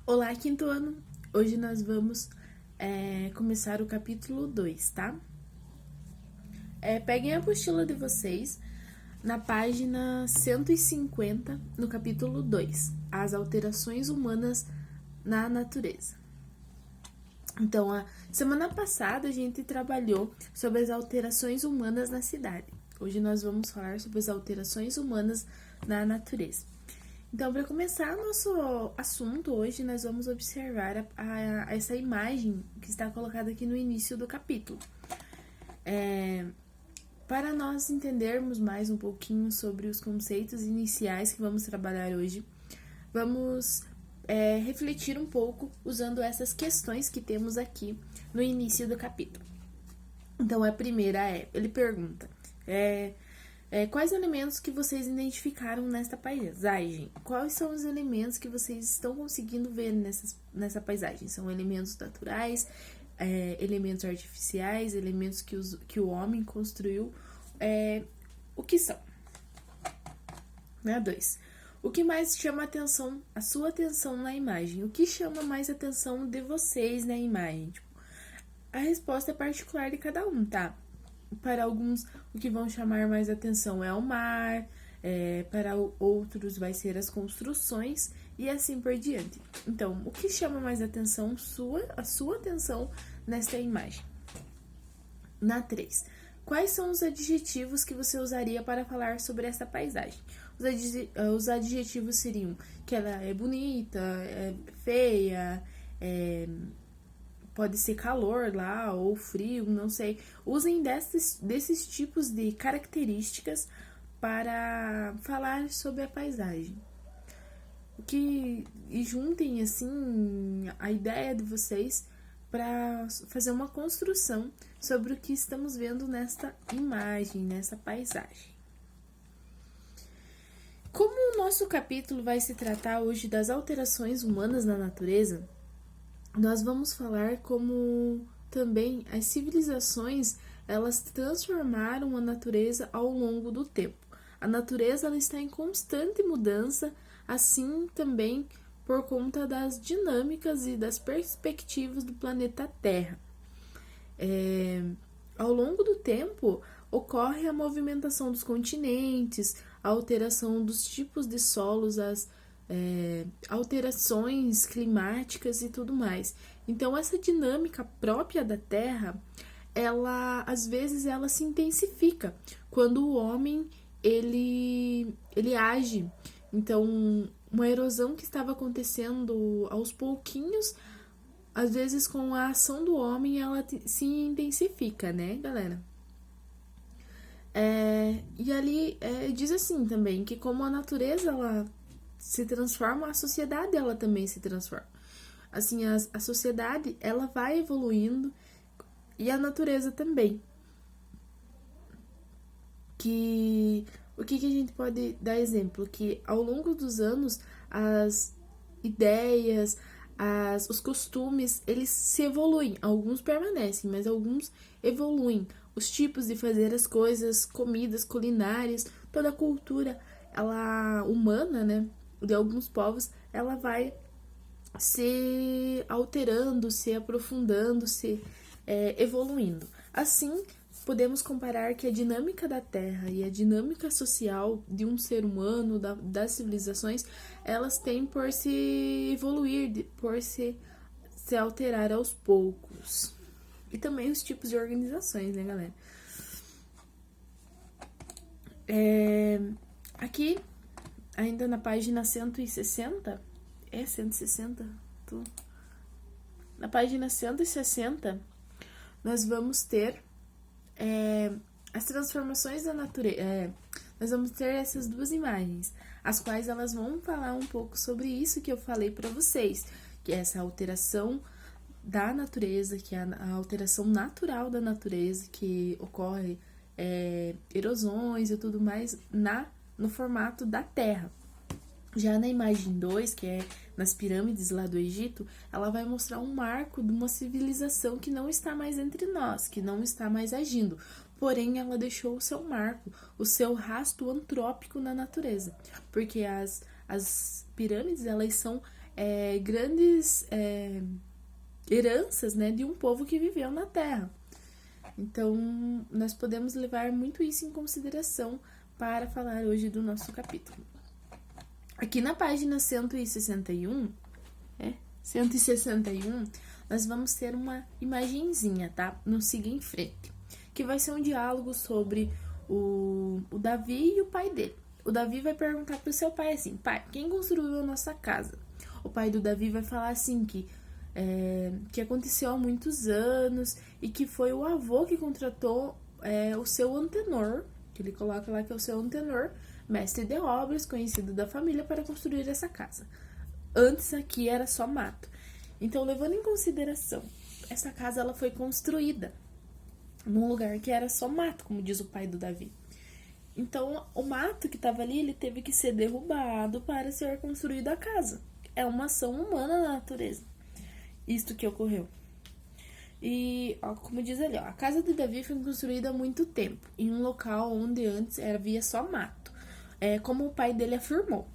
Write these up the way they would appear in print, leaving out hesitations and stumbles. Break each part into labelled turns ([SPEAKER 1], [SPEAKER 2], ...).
[SPEAKER 1] Olá, quinto ano! Hoje nós vamos começar o capítulo 2, tá? Peguem a apostila de vocês na página 150, no capítulo 2, as alterações humanas na natureza. Então, a semana passada a gente trabalhou sobre as alterações humanas na cidade. Hoje nós vamos falar sobre as alterações humanas na natureza. Então, para começar nosso assunto hoje, nós vamos observar essa imagem que está colocada aqui no início do capítulo. Para nós entendermos mais um pouquinho sobre os conceitos iniciais que vamos trabalhar hoje, vamos refletir um pouco usando essas questões que temos aqui no início do capítulo. Então, a primeira ele pergunta... quais elementos que vocês identificaram nesta paisagem? Quais são os elementos que vocês estão conseguindo ver nessa paisagem? São elementos naturais, elementos artificiais, elementos que o homem construiu? O que são? 2. O que mais chama a sua atenção na imagem? O que chama mais a atenção de vocês na imagem? A resposta é particular de cada um, tá? Para alguns, o que vão chamar mais atenção é o mar, para outros vai ser as construções e assim por diante. Então, o que chama mais atenção, a sua atenção nesta imagem? Na 3. Quais são os adjetivos que você usaria para falar sobre essa paisagem? Os adjetivos seriam que ela é bonita, é feia, pode ser calor lá ou frio, não sei. Usem desses tipos de características para falar sobre a paisagem. E juntem assim a ideia de vocês para fazer uma construção sobre o que estamos vendo nesta imagem, nessa paisagem. Como o nosso capítulo vai se tratar hoje das alterações humanas na natureza, nós vamos falar como também as civilizações, elas transformaram a natureza ao longo do tempo. A natureza ela está em constante mudança, assim também por conta das dinâmicas e das perspectivas do planeta Terra. Ao longo do tempo, ocorre a movimentação dos continentes, a alteração dos tipos de solos, as alterações climáticas e tudo mais. Então, essa dinâmica própria da Terra, às vezes, ela se intensifica quando o homem ele age. Então, uma erosão que estava acontecendo aos pouquinhos, às vezes com a ação do homem, ela se intensifica, né, galera? E ali diz assim também, que como a natureza ela se transforma, a sociedade ela também se transforma. Assim, a sociedade ela vai evoluindo e a natureza também. O que a gente pode dar exemplo? Que ao longo dos anos, as ideias, os costumes, eles se evoluem. Alguns permanecem, mas alguns evoluem. Os tipos de fazer as coisas, comidas, culinárias, toda a cultura ela humana, né, de alguns povos, ela vai se alterando, se aprofundando, se evoluindo. Assim, podemos comparar que a dinâmica da Terra e a dinâmica social de um ser humano, das civilizações, elas têm por se evoluir, por se alterar aos poucos. E também os tipos de organizações, né, galera? Aqui, ainda na página 160, 160? Na página 160, nós vamos ter as transformações da natureza. Nós vamos ter essas duas imagens, as quais elas vão falar um pouco sobre isso que eu falei para vocês, que é essa alteração da natureza, que é a alteração natural da natureza, que ocorre erosões e tudo mais no formato da Terra. Já na imagem 2, que é nas pirâmides lá do Egito, ela vai mostrar um marco de uma civilização que não está mais entre nós, que não está mais agindo. Porém, ela deixou o seu marco, o seu rastro antrópico na natureza. Porque as pirâmides, elas são grandes heranças, né, de um povo que viveu na Terra. Então, nós podemos levar muito isso em consideração para falar hoje do nosso capítulo. Aqui na página 161, 161, nós vamos ter uma imagenzinha, tá? Nos siga em frente, que vai ser um diálogo sobre o Davi e o pai dele. O Davi vai perguntar pro seu pai assim: pai, quem construiu a nossa casa? O pai do Davi vai falar assim que aconteceu há muitos anos e que foi o avô que contratou o seu antenor, que ele coloca lá que é o seu antenor, mestre de obras, conhecido da família, para construir essa casa. Antes aqui era só mato. Então, levando em consideração, essa casa ela foi construída num lugar que era só mato, como diz o pai do Davi. Então, o mato que estava ali, ele teve que ser derrubado para ser construída a casa. É uma ação humana na natureza. Isto que ocorreu. E, como diz ali, a casa de Davi foi construída há muito tempo, em um local onde antes havia só mato. Como o pai dele afirmou.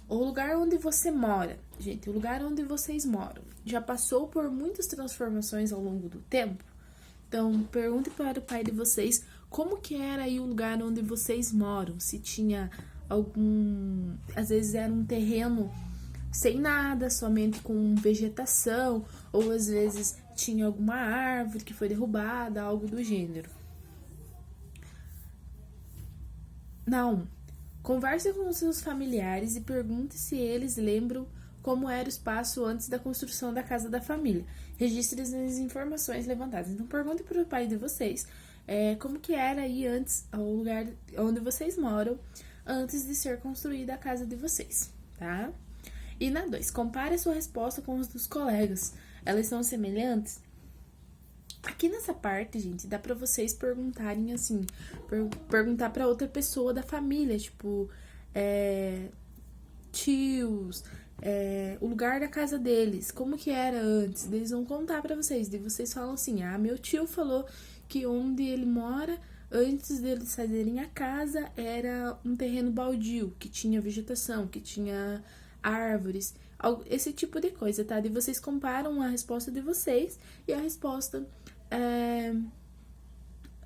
[SPEAKER 1] O lugar onde você mora, gente, o lugar onde vocês moram, já passou por muitas transformações ao longo do tempo? Então, pergunte para o pai de vocês como que era aí o lugar onde vocês moram. Se tinha algum... Às vezes era um terreno sem nada, somente com vegetação, ou às vezes tinha alguma árvore que foi derrubada, algo do gênero. Não. Converse com os seus familiares e pergunte se eles lembram como era o espaço antes da construção da casa da família. Registre as informações levantadas. Então, pergunte para o pai de vocês como que era aí antes, o lugar onde vocês moram, antes de ser construída a casa de vocês, tá? E na 2, compare a sua resposta com as dos colegas. Elas são semelhantes? Aqui nessa parte, gente, dá pra vocês perguntarem assim, perguntar pra outra pessoa da família, tipo, tios, o lugar da casa deles, como que era antes. Eles vão contar pra vocês, e vocês falam assim: meu tio falou que onde ele mora, antes deles fazerem a casa, era um terreno baldio, que tinha vegetação, que tinha árvores, esse tipo de coisa, tá? E vocês comparam a resposta de vocês e a resposta,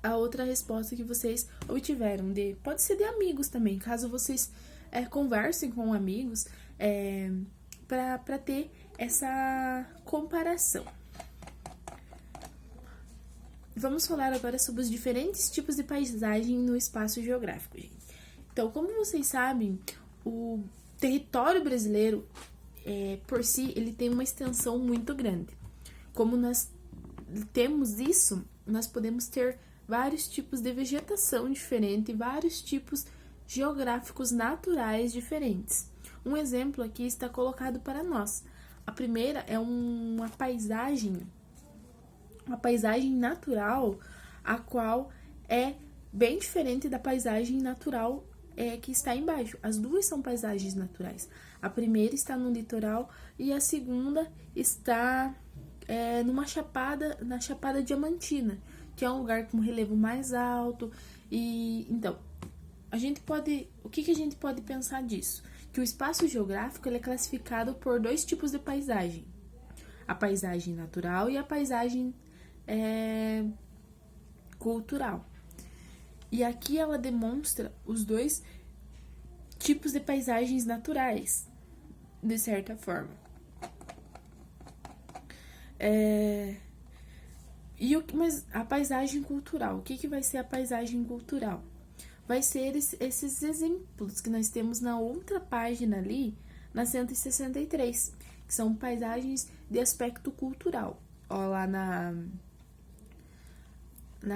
[SPEAKER 1] a outra resposta que vocês obtiveram. Pode ser de amigos também, caso vocês conversem com amigos, para ter essa comparação. Vamos falar agora sobre os diferentes tipos de paisagem no espaço geográfico, gente. Então, como vocês sabem, o território brasileiro, por si, ele tem uma extensão muito grande. Como nós temos isso, nós podemos ter vários tipos de vegetação diferente, vários tipos geográficos naturais diferentes. Um exemplo aqui está colocado para nós. A primeira é uma paisagem natural, a qual é bem diferente da paisagem natural que está embaixo. As duas são paisagens naturais. A primeira está no litoral e a segunda está na Chapada Diamantina, que é um lugar com relevo mais alto. E então, o que a gente pode pensar disso? Que o espaço geográfico ele é classificado por dois tipos de paisagem: a paisagem natural e a paisagem cultural. E aqui ela demonstra os dois tipos de paisagens naturais, de certa forma. Mas a paisagem cultural, o que vai ser a paisagem cultural? Vai ser esses exemplos que nós temos na outra página ali, na 163, que são paisagens de aspecto cultural. Ó, lá na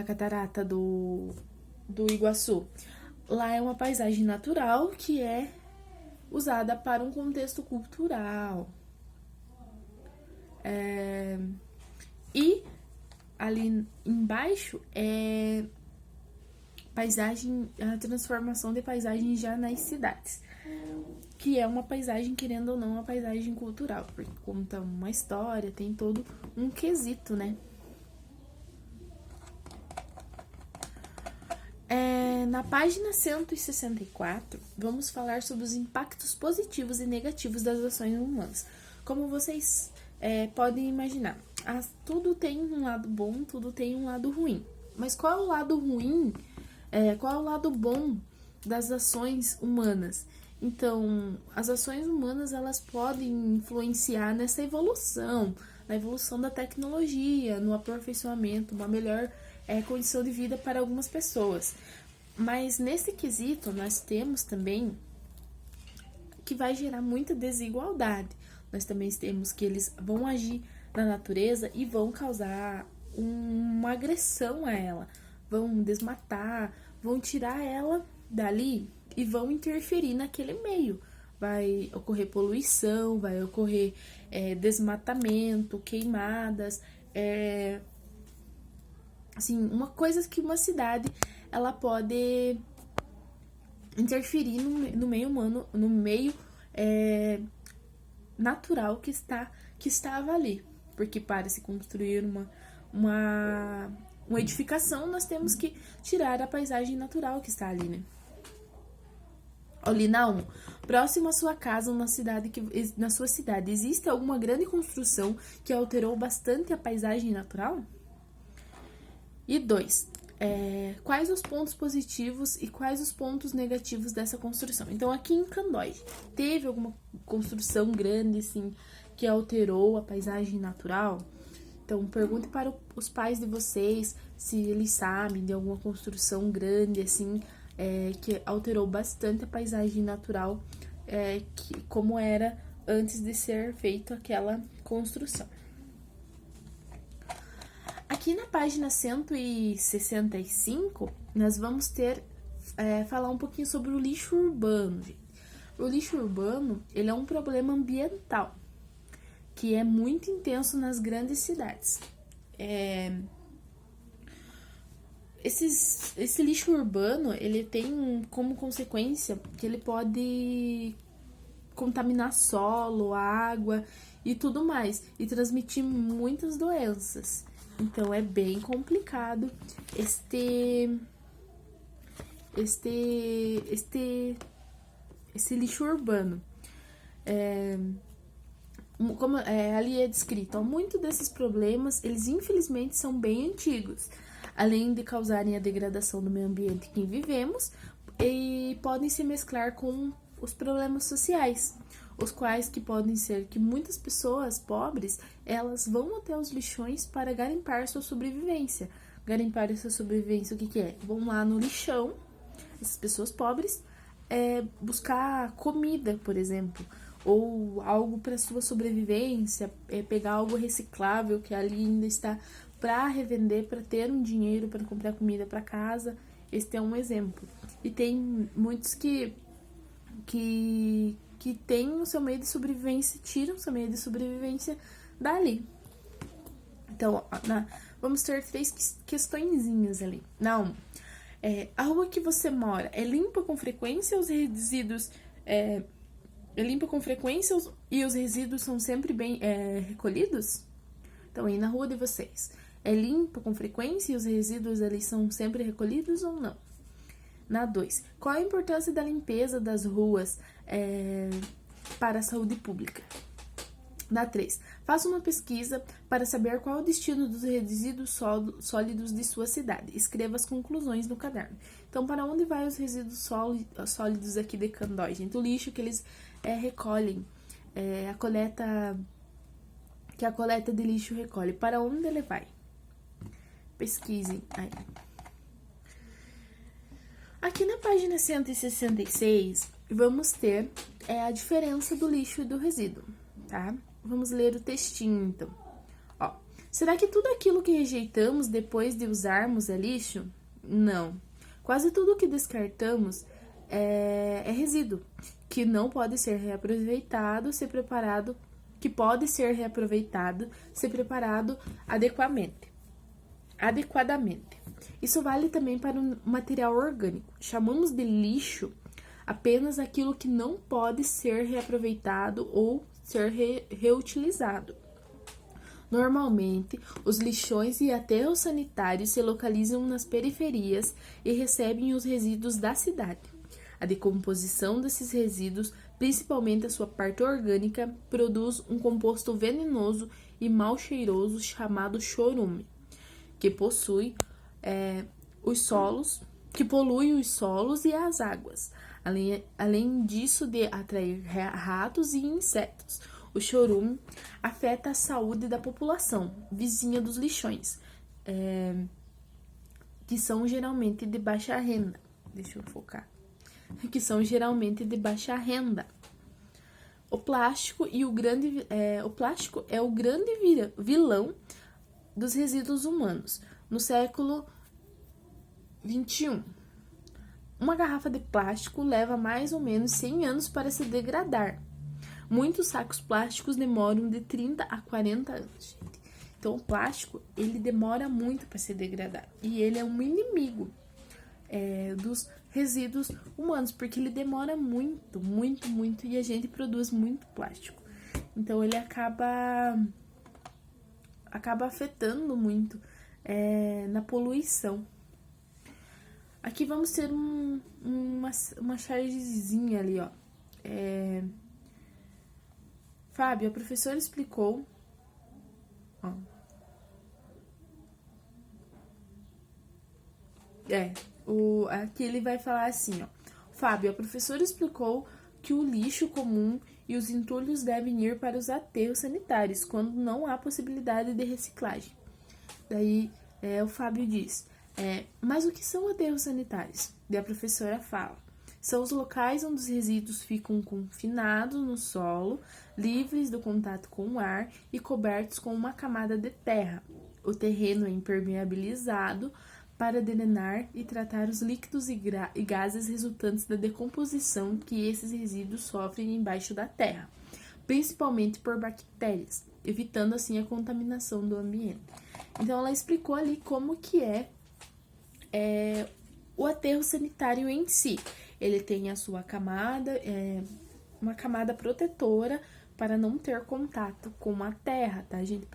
[SPEAKER 1] catarata do Iguaçu. Lá é uma paisagem natural que é usada para um contexto cultural. E ali embaixo é a transformação de paisagem já nas cidades, que é uma paisagem, querendo ou não, uma paisagem cultural, porque conta uma história, tem todo um quesito, né? Na página 164, vamos falar sobre os impactos positivos e negativos das ações humanas. como vocês podem imaginar, tudo tem um lado bom, tudo tem um lado ruim. Mas qual é o lado ruim, qual é o lado bom das ações humanas? Então, as ações humanas, elas podem influenciar nessa evolução, na evolução da tecnologia, no aperfeiçoamento, uma melhor condição de vida para algumas pessoas. Mas nesse quesito, nós temos também que vai gerar muita desigualdade. Nós também temos que eles vão agir na natureza e vão causar uma agressão a ela, vão desmatar, vão tirar ela dali e vão interferir naquele meio. Vai ocorrer poluição, vai ocorrer desmatamento, queimadas, assim, uma coisa que uma cidade ela pode interferir no meio humano, no meio natural que estava ali. Porque para se construir uma edificação, nós temos que tirar a paisagem natural que está ali, né? Olina 1. Próximo à sua casa ou na sua cidade, existe alguma grande construção que alterou bastante a paisagem natural? E 2. Quais os pontos positivos e quais os pontos negativos dessa construção? Então, aqui em Candói, teve alguma construção grande, assim, que alterou a paisagem natural? Então, pergunte para os pais de vocês se eles sabem de alguma construção grande, assim, que alterou bastante a paisagem natural, como era antes de ser feita aquela construção. Aqui na página 165, nós vamos falar um pouquinho sobre o lixo urbano, gente. O lixo urbano, ele é um problema ambiental, que é muito intenso nas grandes cidades. Esse lixo urbano, ele tem como consequência que ele pode contaminar solo, água e tudo mais, e transmitir muitas doenças. Então, é bem complicado esse lixo urbano. Como ali é descrito, muitos desses problemas, eles infelizmente são bem antigos, além de causarem a degradação do meio ambiente em que vivemos, e podem se mesclar com os problemas sociais, os quais que podem ser que muitas pessoas pobres, elas vão até os lixões para garimpar sua sobrevivência. Garimpar essa sobrevivência, o que é? Vão lá no lixão, essas pessoas pobres, buscar comida, por exemplo, ou algo para sua sobrevivência, pegar algo reciclável que ali ainda está para revender, para ter um dinheiro para comprar comida para casa. Este é um exemplo. E tem muitos que têm o seu meio de sobrevivência, tiram o seu meio de sobrevivência dali. Então, vamos ter 3 questõezinhas ali. Não, a rua que você mora é limpa com frequência? Os resíduos é limpa com frequência e os resíduos são sempre bem recolhidos? Então, aí na rua de vocês, é limpa com frequência e os resíduos eles são sempre recolhidos ou não? Na 2, qual a importância da limpeza das ruas para a saúde pública? Na 3, faça uma pesquisa para saber qual é o destino dos resíduos sólidos de sua cidade. Escreva as conclusões no caderno. Então, para onde vai os resíduos sólidos aqui de Candói, gente? O lixo que eles recolhem, que a coleta de lixo recolhe. Para onde ele vai? Pesquisem aí. Aqui na página 166, vamos ter a diferença do lixo e do resíduo, tá? Vamos ler o textinho, então. Ó, será que tudo aquilo que rejeitamos depois de usarmos é lixo? Não. Quase tudo que descartamos é resíduo, que não pode ser reaproveitado, se preparado adequadamente. Isso vale também para o material orgânico. Chamamos de lixo apenas aquilo que não pode ser reaproveitado ou ser reutilizado. Normalmente, os lixões e aterros sanitários se localizam nas periferias e recebem os resíduos da cidade. A decomposição desses resíduos principalmente a sua parte orgânica, produz um composto venenoso e mal cheiroso chamado chorume, que possui os solos, que polui os solos e as águas. Além disso de atrair ratos e insetos, o chorume afeta a saúde da população vizinha dos lixões, que são geralmente de baixa renda. Deixa eu focar. Que são geralmente de baixa renda. O plástico é o grande vilão dos resíduos humanos. No século XXI, uma garrafa de plástico leva mais ou menos 100 anos para se degradar. Muitos sacos plásticos demoram de 30 a 40 anos, gente. Então, o plástico, ele demora muito para se degradar. E ele é um inimigo dos resíduos humanos, porque ele demora muito, muito, muito, e a gente produz muito plástico. Então, ele acaba afetando muito na poluição. Aqui vamos ter uma chargezinha ali, ó. Fábio, a professora explicou... Ó. Aqui ele vai falar assim, ó. Fábio, a professora explicou que o lixo comum e os entulhos devem ir para os aterros sanitários, quando não há possibilidade de reciclagem. Daí, o Fábio diz, mas o que são aterros sanitários? Daí a professora fala, são os locais onde os resíduos ficam confinados no solo, livres do contato com o ar e cobertos com uma camada de terra. O terreno é impermeabilizado para drenar e tratar os líquidos e gases resultantes da decomposição que esses resíduos sofrem embaixo da terra, principalmente por bactérias, evitando assim a contaminação do ambiente. Então, ela explicou ali como que é o aterro sanitário em si. Ele tem a sua camada, uma camada protetora para não ter contato com a terra, tá, gente?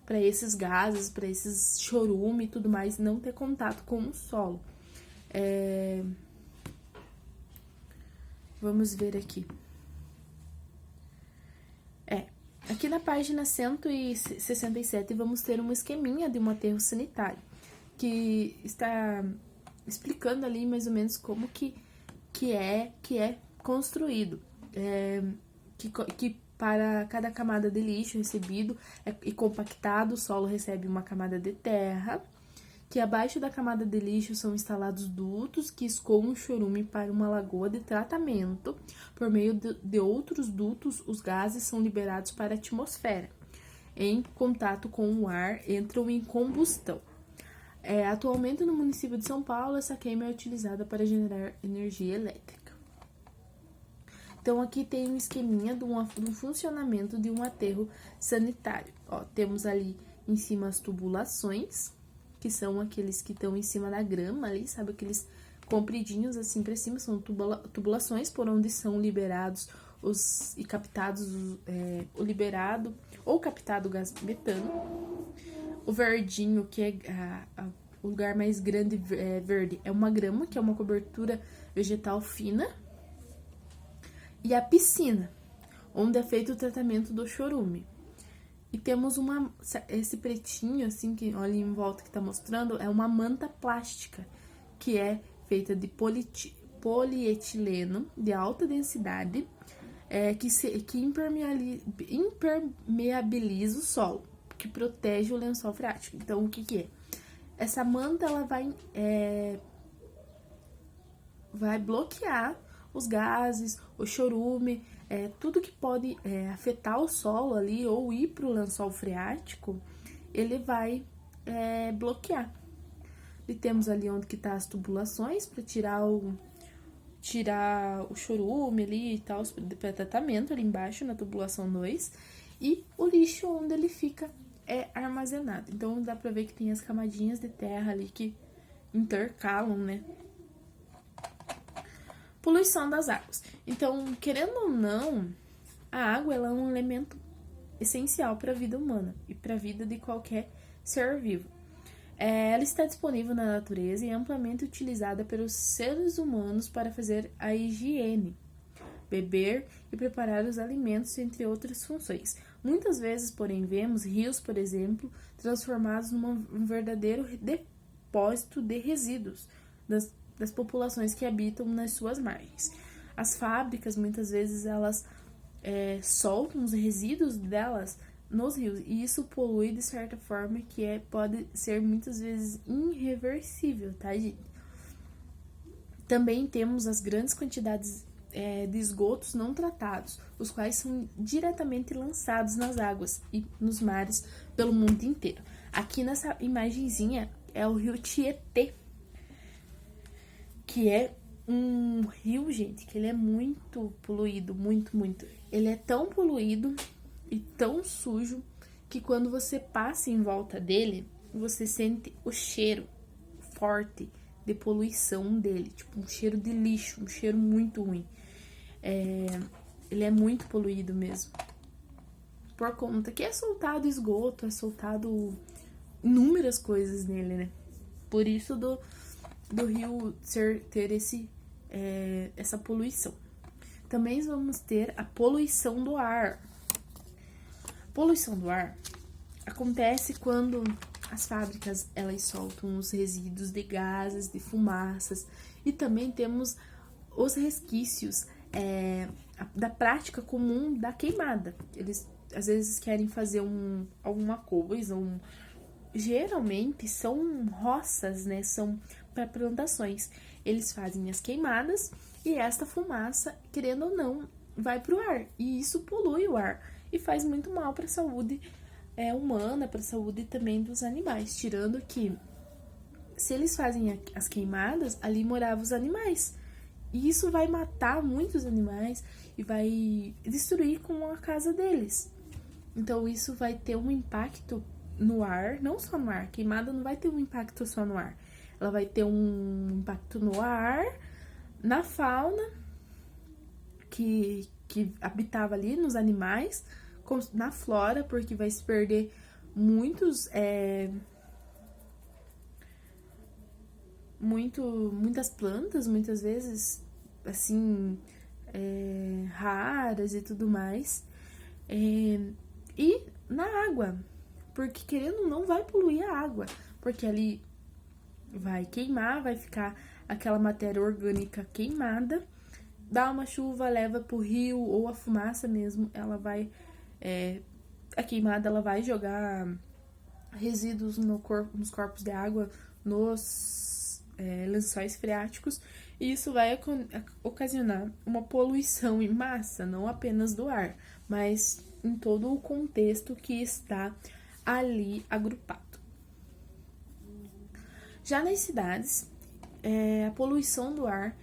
[SPEAKER 1] Para esses gases, para esses chorume e tudo mais, não ter contato com o solo. Vamos ver aqui. Aqui na página 167, vamos ter um esqueminha de um aterro sanitário, que está explicando ali mais ou menos como que é construído. Que para cada camada de lixo recebido e compactado, o solo recebe uma camada de terra, que abaixo da camada de lixo são instalados dutos que escoam o chorume para uma lagoa de tratamento. Por meio de outros dutos, os gases são liberados para a atmosfera. Em contato com o ar, entram em combustão. Atualmente, no município de São Paulo, essa queima é utilizada para gerar energia elétrica. Então, aqui tem um esqueminha do funcionamento de um aterro sanitário. Ó, temos ali em cima as tubulações, que são aqueles que estão em cima da grama ali, sabe? Aqueles compridinhos assim para cima, são tubulações por onde são liberados e captados o liberado ou captado gás metano. O verdinho, que é o lugar mais grande verde, é uma grama, que é uma cobertura vegetal fina. E a piscina, onde é feito o tratamento do chorume. E temos esse pretinho, assim, que olha em volta que tá mostrando, é uma manta plástica, que é feita de polietileno de alta densidade, que impermeabiliza o solo, que protege o lençol freático. Então, o que é? Essa manta, ela vai bloquear os gases, o chorume, tudo que pode afetar o solo ali ou ir para o lençol freático, ele vai bloquear. E temos ali onde que tá as tubulações para tirar o chorume ali e tal, para tratamento ali embaixo na tubulação 2, e o lixo onde ele fica armazenado. Então dá para ver que tem as camadinhas de terra ali que intercalam, né? Poluição das águas. Então, querendo ou não, a água ela é um elemento essencial para a vida humana e para a vida de qualquer ser vivo. Ela está disponível na natureza e é amplamente utilizada pelos seres humanos para fazer a higiene, beber e preparar os alimentos, entre outras funções. Muitas vezes, porém, vemos rios, por exemplo, transformados num verdadeiro depósito de resíduos das populações que habitam nas suas margens. As fábricas, muitas vezes, elas soltam os resíduos delas nos rios, e isso polui de certa forma que pode ser muitas vezes irreversível, tá, gente? Também temos as grandes quantidades de esgotos não tratados, os quais são diretamente lançados nas águas e nos mares pelo mundo inteiro. Aqui nessa imagenzinha é o rio Tietê, que é um rio, gente, que ele é muito poluído, muito. Ele é tão poluído e tão sujo que quando você passa em volta dele, você sente o cheiro forte de poluição dele, tipo um cheiro de lixo, um cheiro muito ruim. Ele é muito poluído mesmo, por conta que é soltado esgoto, é soltado inúmeras coisas nele, né? Por isso do rio ter essa poluição. Também vamos ter a poluição do ar. Poluição do ar acontece quando as fábricas elas soltam os resíduos de gases, de fumaças, e também temos os resquícios da prática comum da queimada. Eles às vezes querem fazer alguma coisa, geralmente são roças, né? São para plantações. Eles fazem as queimadas e esta fumaça, querendo ou não, vai para o ar, e isso polui o ar e faz muito mal para a saúde humana, para a saúde também dos animais, tirando que se eles fazem as queimadas, ali moravam os animais, e isso vai matar muitos animais e vai destruir com a casa deles. Então isso vai ter um impacto no ar, não só no ar. Queimada não vai ter um impacto só no ar, ela vai ter um impacto no ar, na fauna que habitava ali, nos animais, na flora, porque vai se perder muitas plantas, muitas vezes assim raras e tudo mais, e na água, porque querendo ou não vai poluir a água, porque ali vai queimar, vai ficar aquela matéria orgânica queimada, dá uma chuva, leva pro rio, ou a fumaça mesmo, ela vai a queimada ela vai jogar resíduos nos corpos de água, nos lençóis freáticos, e isso vai ocasionar uma poluição em massa, não apenas do ar, mas em todo o contexto que está ali agrupado. Já nas cidades, a poluição do ar